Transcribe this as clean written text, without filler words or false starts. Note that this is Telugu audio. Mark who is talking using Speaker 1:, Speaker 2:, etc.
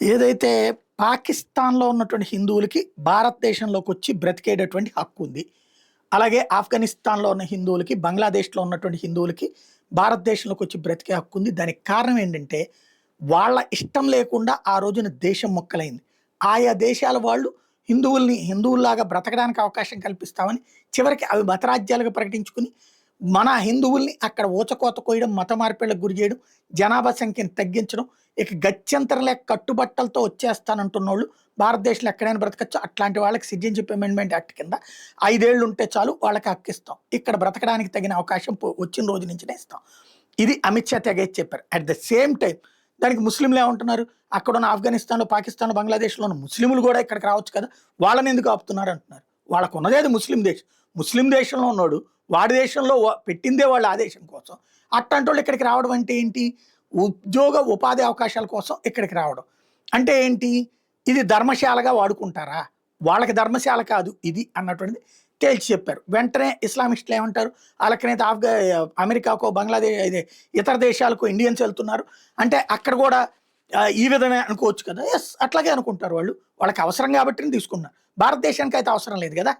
Speaker 1: ఏదైతే పాకిస్తాన్‌లో ఉన్నటువంటి హిందువులకి భారతదేశంలోకి వచ్చి బ్రతికేటటువంటి హక్కు ఉంది. అలాగే ఆఫ్ఘనిస్తాన్‌లో ఉన్న హిందువులకి, బంగ్లాదేశ్‌లో ఉన్నటువంటి హిందువులకి భారతదేశంలోకి వచ్చి బ్రతికే హక్కు ఉంది. దానికి కారణం ఏంటంటే, వాళ్ళ ఇష్టం లేకుండా ఆ రోజున దేశం మొక్కలైంది. ఆయా దేశాల వాళ్ళు హిందువుల్ని హిందువుల్లాగా బ్రతకడానికి అవకాశం కల్పిస్తామని చివరికి అవి మతరాజ్యాలుగా ప్రకటించుకుని, మన హిందువుల్ని అక్కడ ఊచకోత కోయడం, మత మార్పిడులకు గురి చేయడం, జనాభా సంఖ్యను తగ్గించడం, ఇక గత్యంతరం లేక కట్టుబట్టలతో వచ్చేస్తానంటున్నోళ్ళు భారతదేశంలో ఎక్కడైనా బ్రతకచ్చు. అట్లాంటి వాళ్ళకి సిటిజన్‌షిప్ అమెండ్మెంట్ యాక్ట్ కింద 5 ఏళ్ళు ఉంటే చాలు వాళ్ళకి హక్కిస్తాం. ఇక్కడ బ్రతకడానికి తగిన అవకాశం వచ్చిన రోజు నుంచినే ఇస్తాం. ఇది అమిత్ షా తెగేసి చెప్పారు. అట్ ద సేమ్ టైమ్ దానికి ముస్లింలు ఏమంటున్నారు? అక్కడున్న ఆఫ్ఘనిస్తాన్‌లో, పాకిస్తాన్‌లో, బంగ్లాదేశ్‌లో ఉన్న ముస్లింలు గూడా ఇక్కడికి రావచ్చు కదా! వాళ్ళని ఎందుకు ఆపుతున్నారు అంటున్నారు. వాళ్ళకున్నదే అది ముస్లిం దేశం. ముస్లిం దేశంలో ఉన్నోడు వాడి దేశంలో పెట్టిందే వాళ్ళు ఆ దేశం కోసం. అట్లాంటోళ్ళు ఇక్కడికి రావడం అంటే ఏంటి? ఉద్యోగ, ఉపాధి అవకాశాల కోసం ఇక్కడికి రావడం. అంటే ఏంటి? ఇది ధర్మశాలగా వాడుకుంటారా? వాళ్ళకి ధర్మశాల కాదు ఇది అన్నటువంటిది తేల్చి చెప్పారు. వెంటనే ఇస్లామిస్టులు ఏమంటారు? ఆళ్ళకనైతే అమెరికాకో, ఇదే ఇతర దేశాలకో ఇండియన్స్ వెళ్తున్నారు. అంటే అక్కడ కూడా ఈ విధమే అనుకోవచ్చు కదా! యెస్, అట్లాగే అనుకుంటారు వాళ్ళు. వాళ్ళకి అవసరం కాబట్టినే తీసుకున్నారు. భారతదేశానికైతే అవసరం లేదు గదా!